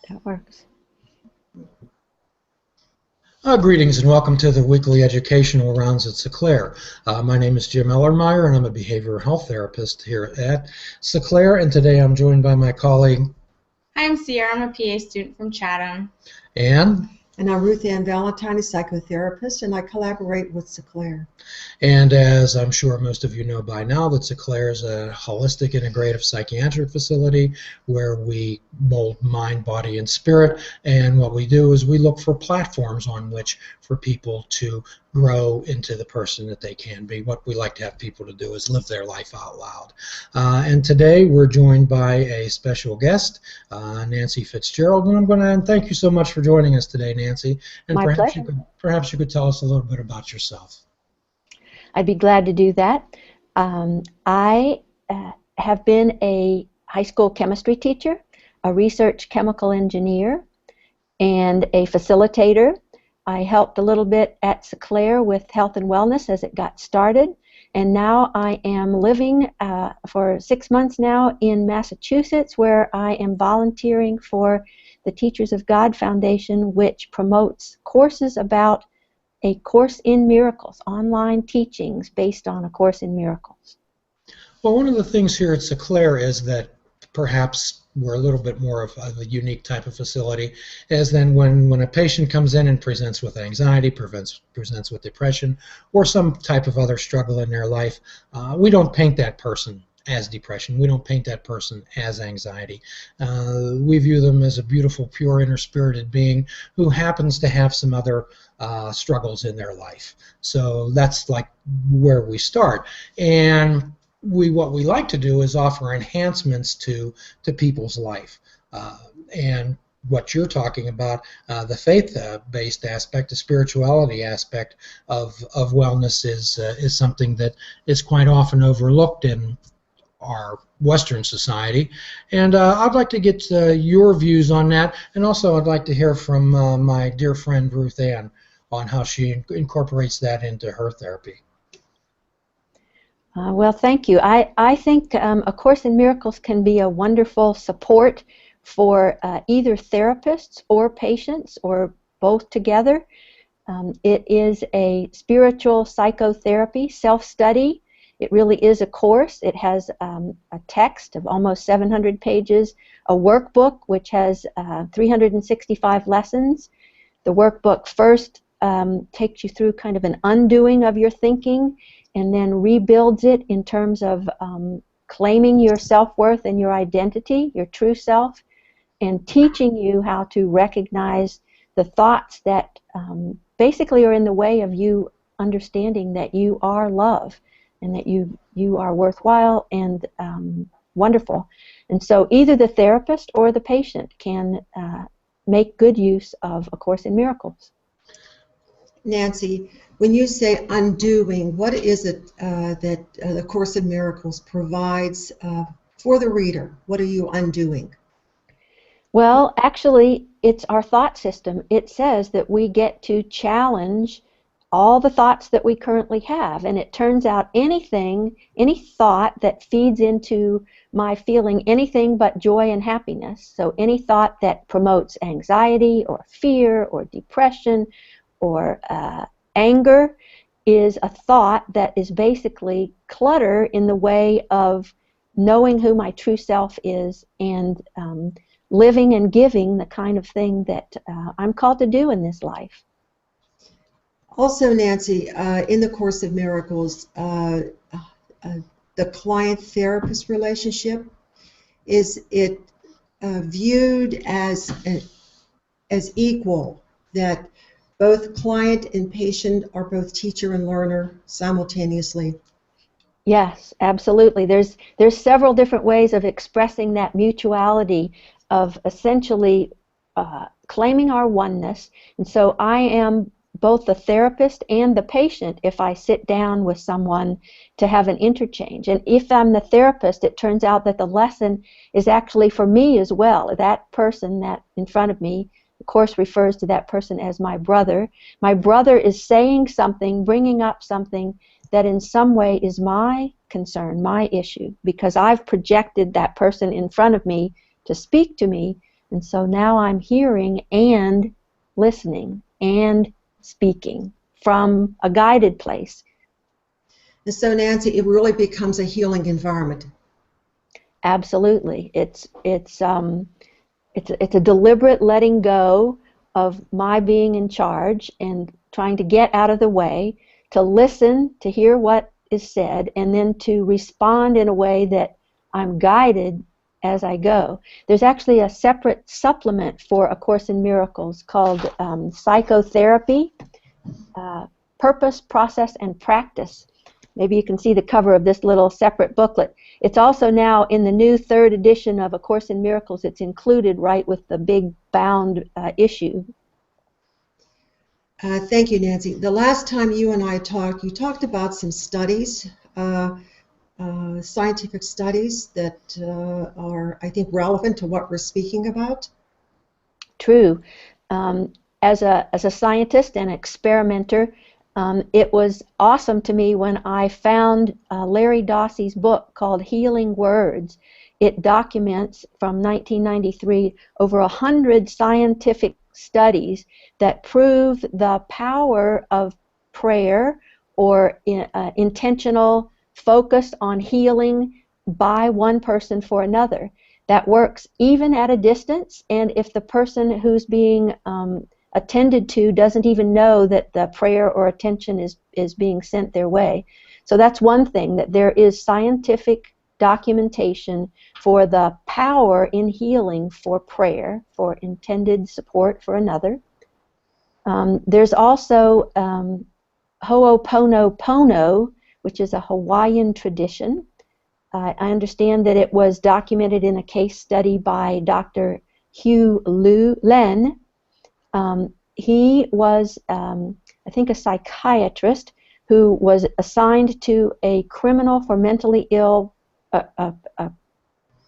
That works. Greetings and welcome to the weekly educational rounds at Sinclair. My name is Jim Ellermeyer and I'm a behavioral health therapist here at Sinclair, and today I'm joined by my colleague. Hi, I'm Sierra. I'm a PA student from Chatham. And I'm Ruth Anne Valentine, a psychotherapist, and I collaborate with Sinclair. And as I'm sure most of you know by now, that Sinclair is a holistic integrative psychiatric facility where we mold mind, body, and spirit. And what we do is we look for platforms on which for people to grow into the person that they can be. What we like to have people to do is live their life out loud. And today we're joined by a special guest, Nancy Fitzgerald, and thank you so much for joining us today, Nancy. And My perhaps pleasure. perhaps you could tell us a little bit about yourself. I'd be glad to do that. I have been a high school chemistry teacher, a research chemical engineer, and a facilitator. I helped a little bit at Sinclair with health and wellness as it got started, and now I am living for 6 months now in Massachusetts, where I am volunteering for the Teachers of God Foundation, which promotes courses about A Course in Miracles, online teachings based on A Course in Miracles. Well, one of the things here at Sinclair is that perhaps we're a little bit more of a unique type of facility, as then when a patient comes in and presents with anxiety, presents with depression, or some type of other struggle in their life, we don't paint that person as depression. We don't paint that person as anxiety. We view them as a beautiful, pure, inner-spirited being who happens to have some other struggles in their life. So that's like where we start. And what we like to do is offer enhancements to people's life. And what you're talking about, the faith-based aspect, the spirituality aspect of wellness is something that is quite often overlooked in our Western society. And I'd like to get your views on that, and also I'd like to hear from my dear friend Ruth Anne on how she incorporates that into her therapy. Well, thank you. I think A Course in Miracles can be a wonderful support for either therapists or patients, or both together. It is a spiritual psychotherapy, self-study. It really is a course. It has a text of almost 700 pages, a workbook which has 365 lessons. The workbook first takes you through kind of an undoing of your thinking, and then rebuilds it in terms of claiming your self-worth and your identity, your true self, and teaching you how to recognize the thoughts that basically are in the way of you understanding that you are love and that you are worthwhile and wonderful. And so either the therapist or the patient can make good use of A Course in Miracles. Nancy, when you say undoing, what is it that the Course in Miracles provides for the reader? What are you undoing? Well, actually, it's our thought system. It says that we get to challenge all the thoughts that we currently have, and it turns out any thought that feeds into my feeling anything but joy and happiness, so any thought that promotes anxiety or fear or depression or anger, is a thought that is basically clutter in the way of knowing who my true self is and living and giving the kind of thing that I'm called to do in this life. Also, Nancy, in the Course of Miracles, the client-therapist relationship, is it viewed as equal, that both client and patient are both teacher and learner simultaneously? Yes, absolutely. There's several different ways of expressing that mutuality, of essentially claiming our oneness. And so I am both the therapist and the patient if I sit down with someone to have an interchange. And if I'm the therapist, it turns out that the lesson is actually for me as well. That person that in front of me, the Course refers to that person as my brother. My brother is saying something, bringing up something that in some way is my concern, my issue, because I've projected that person in front of me to speak to me. And so now I'm hearing and listening and speaking from a guided place. And so, Nancy, it really becomes a healing environment. Absolutely. It's a deliberate letting go of my being in charge and trying to get out of the way, to listen, to hear what is said, and then to respond in a way that I'm guided as I go. There's actually a separate supplement for A Course in Miracles called Psychotherapy, Purpose, Process, and Practice. Maybe you can see the cover of this little separate booklet. It's also now in the new 3rd edition of A Course in Miracles. It's included right with the big bound issue. Thank you, Nancy. The last time you and I talked, you talked about some studies, scientific studies that are, I think, relevant to what we're speaking about. True. As a scientist and experimenter, it was awesome to me when I found Larry Dossey's book called Healing Words. It documents from 1993 over 100 scientific studies that prove the power of prayer or intentional focus on healing by one person for another. That works even at a distance, and if the person who's being attended to doesn't even know that the prayer or attention is being sent their way. So that's one thing, that there is scientific documentation for the power in healing for prayer, for intended support for another. There's also Ho'oponopono, which is a Hawaiian tradition. I understand that it was documented in a case study by Dr. Hugh Len. He was, I think, a psychiatrist who was assigned to a criminal for mentally ill, a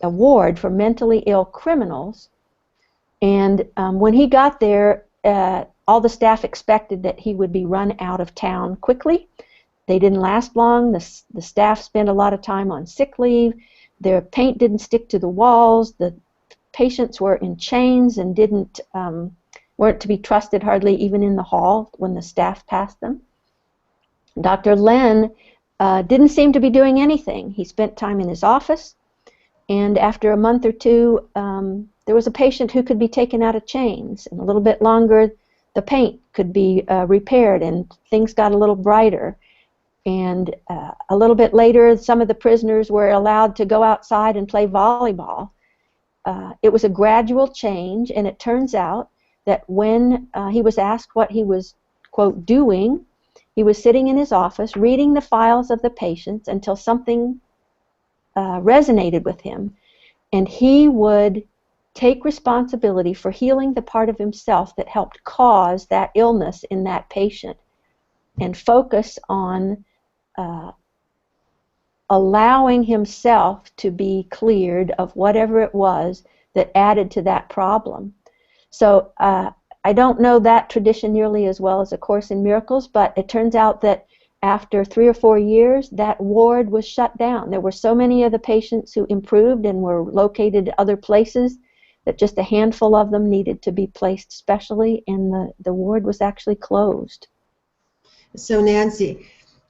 ward for mentally ill criminals. And when he got there, all the staff expected that he would be run out of town quickly. They didn't last long. The staff spent a lot of time on sick leave. Their paint didn't stick to the walls. The patients were in chains and weren't to be trusted hardly even in the hall when the staff passed them. Dr. Len didn't seem to be doing anything. He spent time in his office, and after a month or two, there was a patient who could be taken out of chains, and a little bit longer the paint could be repaired and things got a little brighter. And a little bit later, some of the prisoners were allowed to go outside and play volleyball. It was a gradual change, and it turns out that when he was asked what he was, quote, doing, he was sitting in his office reading the files of the patients until something resonated with him, and he would take responsibility for healing the part of himself that helped cause that illness in that patient and focus on allowing himself to be cleared of whatever it was that added to that problem. So I don't know that tradition nearly as well as A Course in Miracles, but it turns out that after 3 or 4 years, that ward was shut down. There were so many of the patients who improved and were located other places that just a handful of them needed to be placed specially, and the ward was actually closed. So Nancy,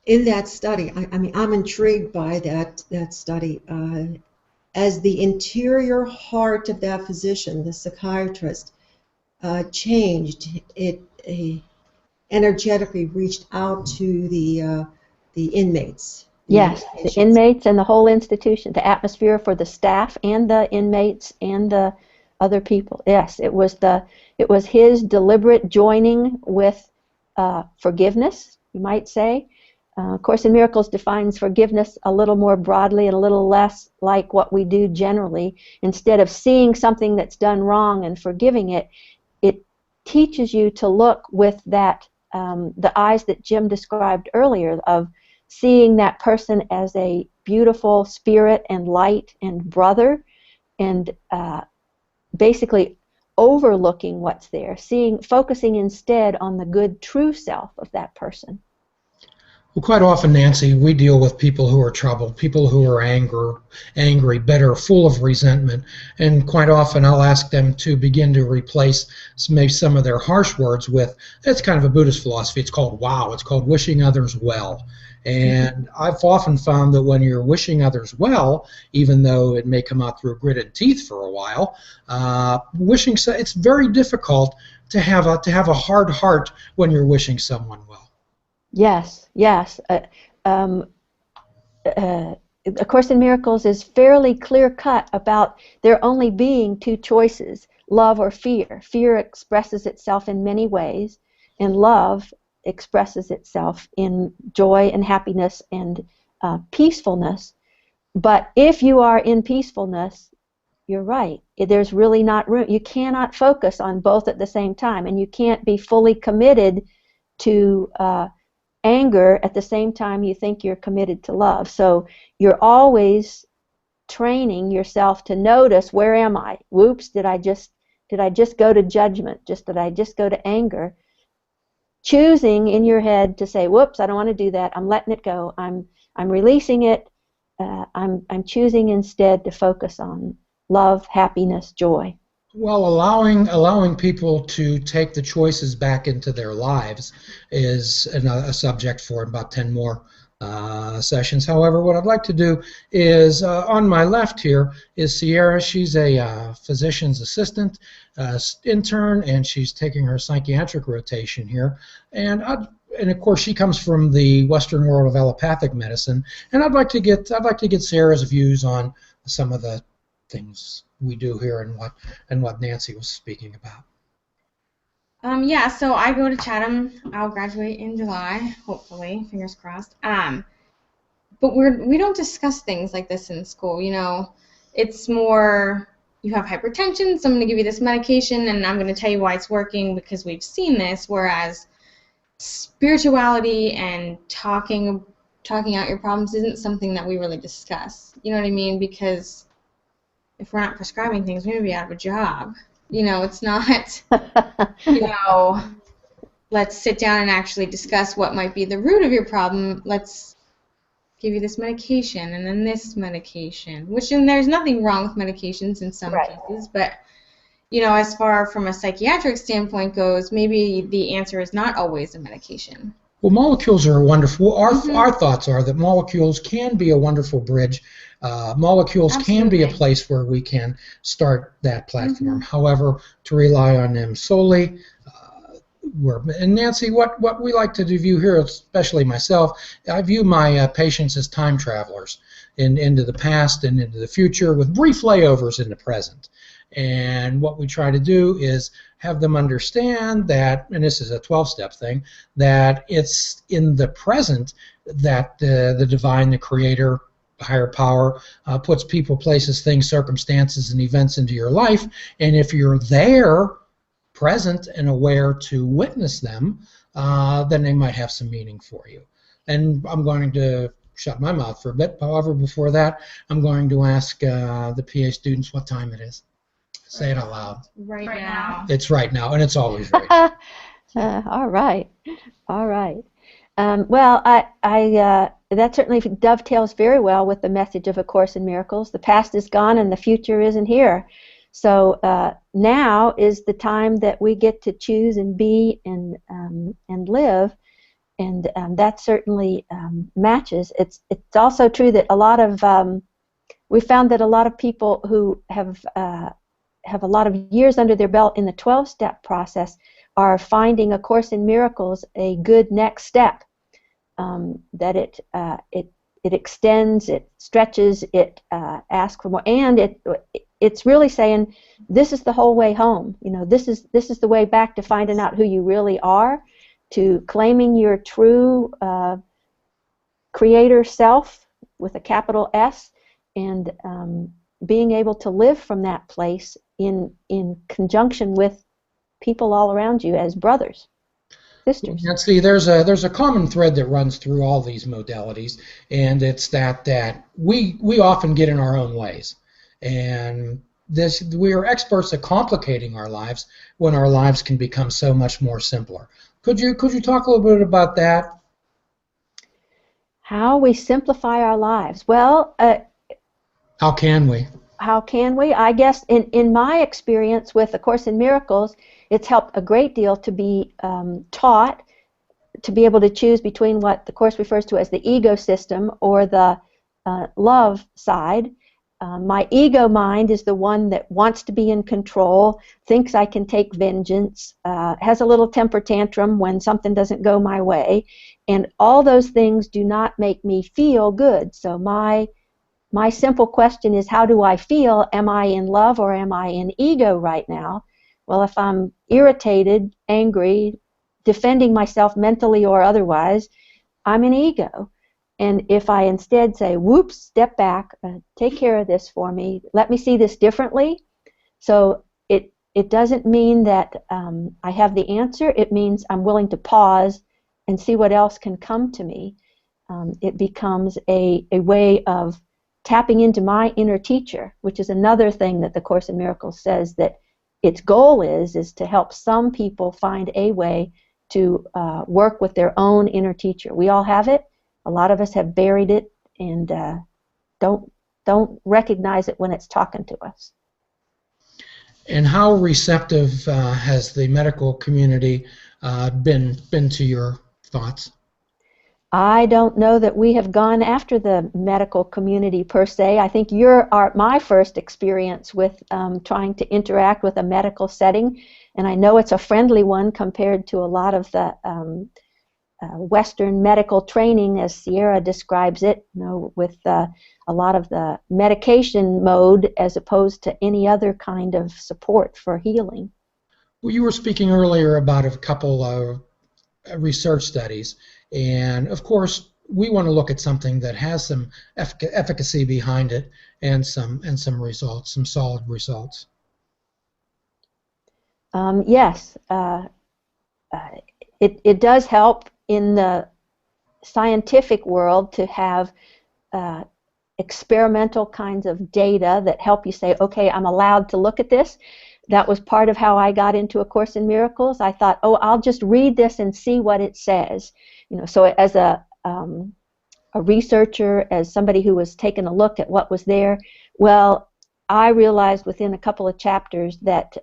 in that study, I mean, I'm intrigued by that study. As the interior heart of that physician, the psychiatrist, changed, it energetically reached out to the inmates. Yes, the inmates and the whole institution, the atmosphere for the staff and the inmates and the other people. Yes, it was his deliberate joining with forgiveness, you might say. Course in Miracles defines forgiveness a little more broadly and a little less like what we do generally. Instead of seeing something that's done wrong and forgiving it, it teaches you to look with that the eyes that Jim described earlier, of seeing that person as a beautiful spirit and light and brother, and basically overlooking what's there, focusing instead on the good true self of that person. Well, quite often, Nancy, we deal with people who are troubled, people who are angry, bitter, full of resentment, and quite often I'll ask them to begin to replace maybe some of their harsh words with, it's kind of a Buddhist philosophy, it's called wow, it's called wishing others well. And I've often found that when you're wishing others well, even though it may come out through gritted teeth for a while, it's very difficult to have a hard heart when you're wishing someone well. Yes, yes. A Course in Miracles is fairly clear-cut about there only being two choices, love or fear. Fear expresses itself in many ways, and love expresses itself in joy and happiness and peacefulness. But if you are in peacefulness, you're right. There's really not room. You cannot focus on both at the same time, and you can't be fully committed to anger at the same time you think you're committed to love. So you're always training yourself to notice, where am I? Whoops, did I just go to judgment? Did I just go to anger? Choosing in your head to say, whoops, I don't want to do that. I'm letting it go. I'm releasing it. I'm choosing instead to focus on love, happiness, joy. Well, allowing people to take the choices back into their lives is a subject for about 10 more sessions. However, what I'd like to do is, on my left here is Sierra. She's a physician's assistant, intern, and she's taking her psychiatric rotation here. And of course, she comes from the Western world of allopathic medicine. And I'd like to get Sarah's views on some of the things we do here and what Nancy was speaking about. Yeah, so I go to Chatham. I'll graduate in July, hopefully, fingers crossed. But we don't discuss things like this in school, you know. It's more, you have hypertension, so I'm going to give you this medication, and I'm going to tell you why it's working because we've seen this, whereas spirituality and talking out your problems isn't something that we really discuss. You know what I mean? Because if we're not prescribing things, we may be out of a job. You know, it's not, you know, let's sit down and actually discuss what might be the root of your problem. Let's give you this medication and then this medication, and there's nothing wrong with medications in some cases, but, you know, as far from a psychiatric standpoint goes, maybe the answer is not always a medication. Well, molecules are wonderful. Our thoughts are that molecules can be a wonderful bridge. Molecules can be a place where we can start that platform. However, to rely on them solely, and Nancy, what we like to view here, especially myself, I view my patients as time travelers into the past and into the future with brief layovers in the present. And what we try to do is have them understand that, and this is a 12-step thing, that it's in the present that the divine, the creator, higher power, puts people, places, things, circumstances, and events into your life. And if you're there, present and aware to witness them, then they might have some meaning for you. And I'm going to shut my mouth for a bit. However, before that, I'm going to ask the PA students what time it is. Say it out loud. Right now. It's right now, and it's always right. All right. All right. Well, that certainly dovetails very well with the message of A Course in Miracles. The past is gone and the future isn't here. So now is the time that we get to choose and be and live, and that certainly matches. It's also true that a lot of we found that a lot of people who have a lot of years under their belt in the 12-step process are finding A Course in Miracles a good next step. That it extends, it stretches, it asks for more, and it's really saying this is the whole way home. You know, this is the way back to finding out who you really are, to claiming your true creator self with a capital S, and being able to live from that place in conjunction with people all around you as brothers, sisters. Nancy, there's a common thread that runs through all these modalities, and it's that we often get in our own ways, and we are experts at complicating our lives when our lives can become so much more simpler. Could you talk a little bit about that? How we simplify our lives. Well, How can we? how can we? I guess in my experience with A Course in Miracles, it's helped a great deal to be taught to be able to choose between what the Course refers to as the ego system or the love side. My ego mind is the one that wants to be in control, thinks I can take vengeance, has a little temper tantrum when something doesn't go my way, and all those things do not make me feel good. So my simple question is, how do I feel? Am I in love or am I in ego right now? Well, if I'm irritated, angry, defending myself mentally or otherwise, I'm in ego. And if I instead say, whoops, step back, take care of this for me, let me see this differently. So it doesn't mean that I have the answer. It means I'm willing to pause and see what else can come to me. It becomes a way of tapping into my inner teacher, which is another thing that the Course in Miracles says that its goal is to help some people find a way to work with their own inner teacher. We all have it. A lot of us have buried it and don't recognize it when it's talking to us. And how receptive has the medical community been to your thoughts? I don't know that we have gone after the medical community per se. I think my first experience with trying to interact with a medical setting, and I know it's a friendly one compared to a lot of the Western medical training, as Sierra describes it, with a lot of the medication mode as opposed to any other kind of support for healing. Well, you were speaking earlier about a couple of research studies, and of course we want to look at something that has some efficacy behind it and some results, some solid results. Yes, it does help in the scientific world to have experimental kinds of data that help you say, okay, I'm allowed to look at this. That was part of how I got into A Course in Miracles. I thought, oh, I'll just read this and see what it says. So as a researcher, as somebody who was taking a look at what was there, well, I realized within a couple of chapters that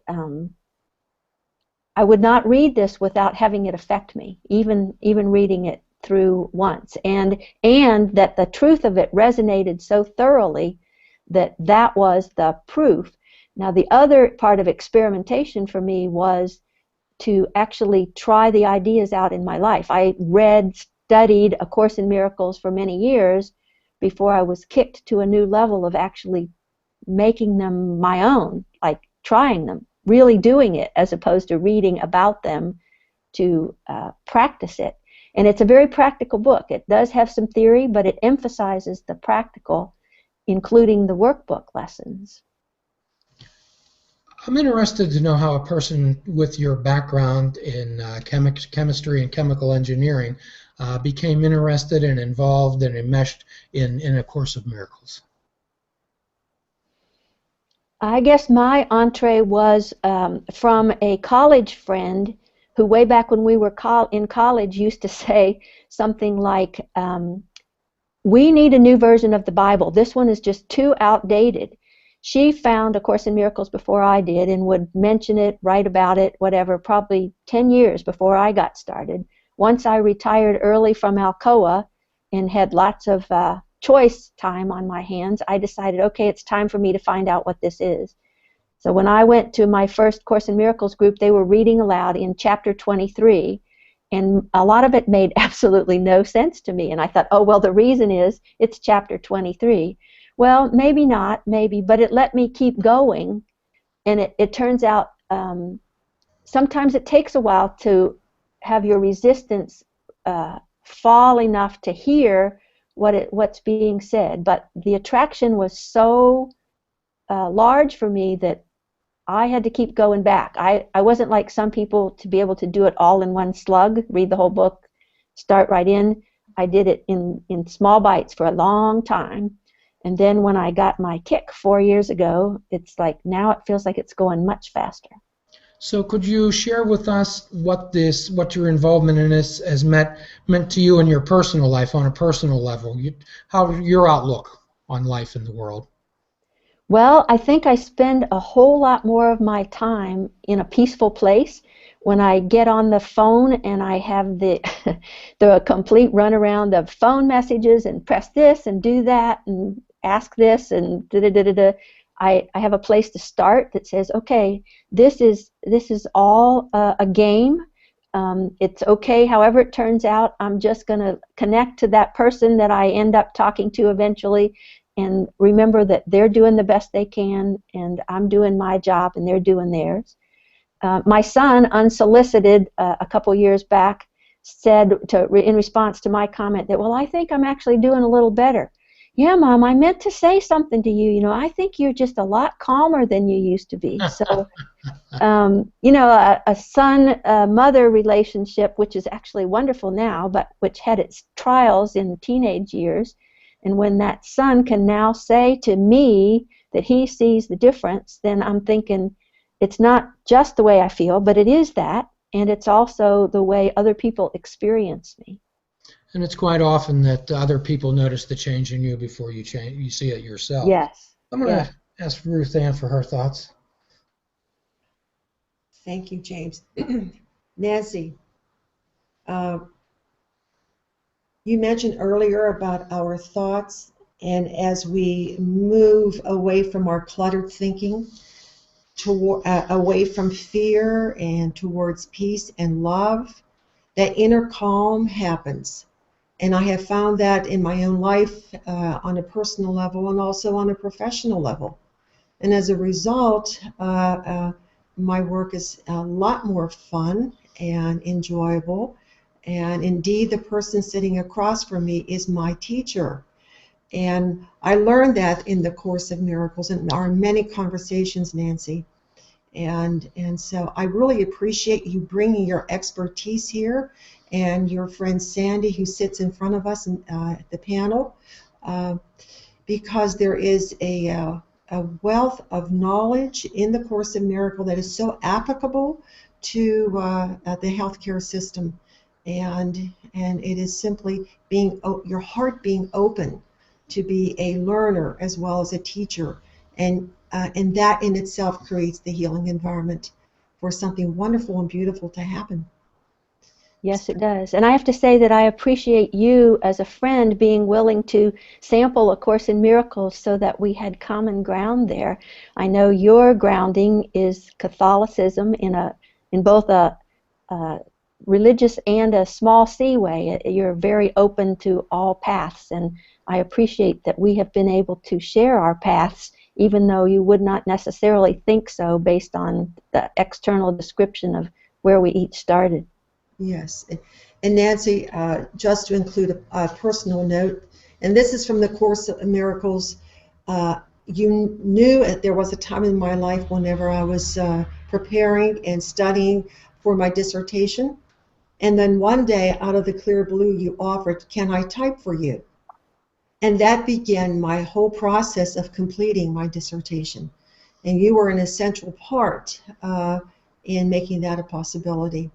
I would not read this without having it affect me, even reading it through once, and that the truth of it resonated so thoroughly that was the proof. Now, the other part of experimentation for me was to actually try the ideas out in my life. I studied A Course in Miracles for many years before I was kicked to a new level of actually making them my own, like trying them, really doing it, as opposed to reading about them to practice it. And it's a very practical book. It does have some theory, but it emphasizes the practical, including the workbook lessons. I'm interested to know how a person with your background in chemistry and chemical engineering became interested and involved and enmeshed in A Course of Miracles. I guess my entree was from a college friend who way back when we were in college used to say something like, we need a new version of the Bible. This one is just too outdated. She found A Course in Miracles before I did and would mention it, write about it, whatever, probably 10 years before I got started. Once I retired early from Alcoa and had lots of choice time on my hands, I decided, okay, it's time for me to find out what this is. So when I went to my first Course in Miracles group, they were reading aloud in chapter 23, and a lot of it made absolutely no sense to me. And I thought, oh, well, the reason is it's chapter 23. Well, maybe not, maybe, but it let me keep going. And it turns out sometimes it takes a while to have your resistance fall enough to hear what's being said. But the attraction was so large for me that I had to keep going back. I wasn't like some people to be able to do it all in one slug, read the whole book, start right in. I did it in small bites for a long time. And then when I got my kick 4 years ago, it's like now it feels like it's going much faster. So could you share with us what your involvement in this has meant to you in your personal life, on a personal level? How your outlook on life in the world? Well, I think I spend a whole lot more of my time in a peaceful place when I get on the phone and I have the the complete runaround of phone messages and press this and do that and ask this and da da da da da. I have a place to start that says, okay, this is all a game. It's okay, however it turns out. I'm just going to connect to that person that I end up talking to eventually, and remember that they're doing the best they can, and I'm doing my job, and they're doing theirs. My son, unsolicited, a couple years back, said in response to my comment that, well, I think I'm actually doing a little better. Yeah, Mom, I meant to say something to you. You know, I think you're just a lot calmer than you used to be. So, you know, a son-mother relationship, which is actually wonderful now, but which had its trials in the teenage years. And when that son can now say to me that he sees the difference, then I'm thinking it's not just the way I feel, but it is that, and it's also the way other people experience me. And it's quite often that other people notice the change in you before you see it yourself. Yes. I'm going to ask Ruth Anne for her thoughts. Thank you, James. Nancy, you mentioned earlier about our thoughts, and as we move away from our cluttered thinking, away from fear and towards peace and love, that inner calm happens. And I have found that in my own life on a personal level and also on a professional level. And as a result, my work is a lot more fun and enjoyable. And indeed, the person sitting across from me is my teacher. And I learned that in the Course of Miracles, and there are many conversations, Nancy. And so I really appreciate you bringing your expertise here, and your friend Sandy, who sits in front of us at the panel, because there is a wealth of knowledge in the Course in Miracles that is so applicable to the healthcare system, and it is simply your heart being open to be a learner as well as a teacher, and that in itself creates the healing environment for something wonderful and beautiful to happen. Yes, it does. And I have to say that I appreciate you as a friend being willing to sample A Course in Miracles so that we had common ground there. I know your grounding is Catholicism in both a religious and a small C way. You're very open to all paths, and I appreciate that we have been able to share our paths, even though you would not necessarily think so based on the external description of where we each started. Yes, and Nancy, just to include a personal note, and this is from the Course of Miracles, you knew there was a time in my life whenever I was preparing and studying for my dissertation, and then one day, out of the clear blue, you offered, "Can I type for you?" And that began my whole process of completing my dissertation. And you were an essential part in making that a possibility.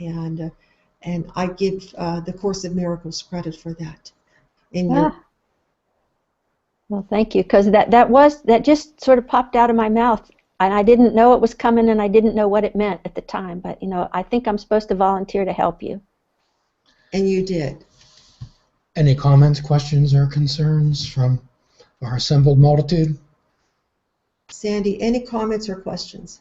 And I give the Course of Miracles credit for that. Well, thank you, because that just sort of popped out of my mouth, and I didn't know it was coming, and I didn't know what it meant at the time. But you know, I think I'm supposed to volunteer to help you. And you did. Any comments, questions, or concerns from our assembled multitude? Sandy, any comments or questions?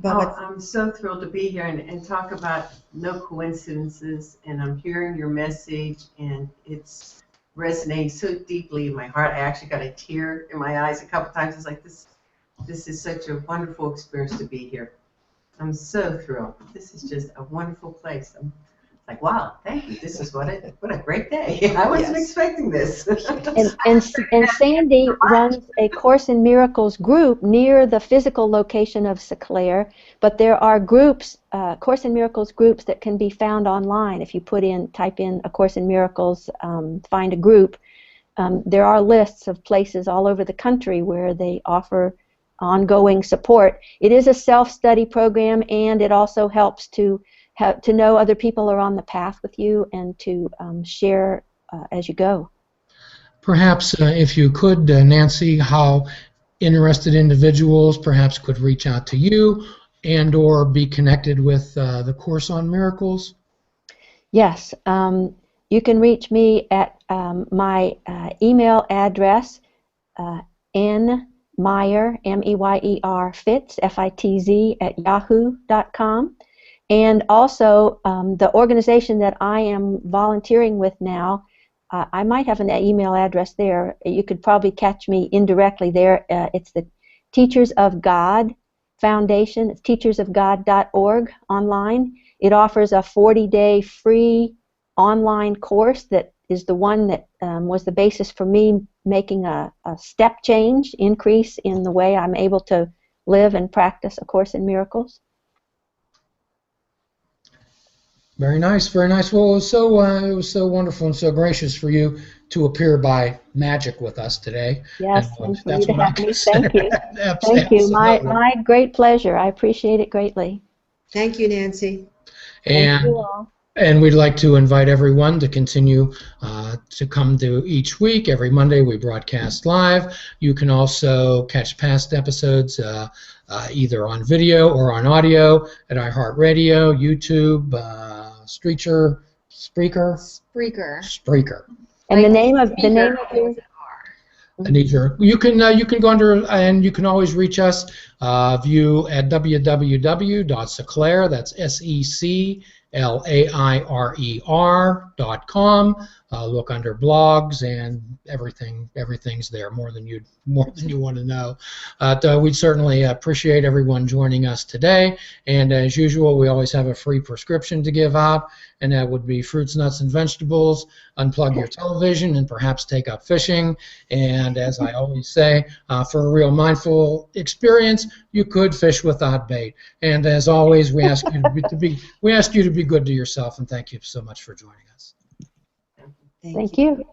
I'm so thrilled to be here and talk about no coincidences, and I'm hearing your message, and it's resonating so deeply in my heart. I actually got a tear in my eyes a couple times. It's like, this is such a wonderful experience to be here. I'm so thrilled. This is just a wonderful place. I'm like, wow, thank you. This is what a great day. I wasn't expecting this. And Sandy runs a Course in Miracles group near the physical location of Sinclair, but there are groups, Course in Miracles groups that can be found online. If you type in A Course in Miracles, find a group, there are lists of places all over the country where they offer ongoing support. It is a self-study program, and it also helps to know other people are on the path with you and to share as you go. Perhaps if you could, Nancy, how interested individuals perhaps could reach out to you and or be connected with the Course on Miracles? Yes, you can reach me at my email address, nmeyer, M-E-Y-E-R, Fitz, F-I-T-Z, at yahoo.com. And also, the organization that I am volunteering with now, I might have an email address there. You could probably catch me indirectly there. It's the Teachers of God Foundation. It's teachersofgod.org online. It offers a 40-day free online course that is the one that was the basis for me making a step change, increase in the way I'm able to live and practice A Course in Miracles. Very nice, very nice. Well, it was so wonderful and so gracious for you to appear by magic with us today. Yes, and, that's what I consider. Thank you. Thank you. My great pleasure. I appreciate it greatly. Thank you, Nancy. And, thank you all. And we'd like to invite everyone to continue to come to each week. Every Monday we broadcast live. You can also catch past episodes either on video or on audio at iHeartRadio, YouTube, Spreaker. And Like the name of you can go under, and you can always reach us view at www.Sinclair. That's SECLAIRER.com. Look under blogs, and everything's there, more than you want to know. We'd certainly appreciate everyone joining us today, and as usual we always have a free prescription to give out, and that would be fruits, nuts, and vegetables. Unplug your television and perhaps take up fishing. And as I always say, for a real mindful experience, you could fish without bait. And as always, we ask you to be good to yourself, and thank you so much for joining us. Thank you.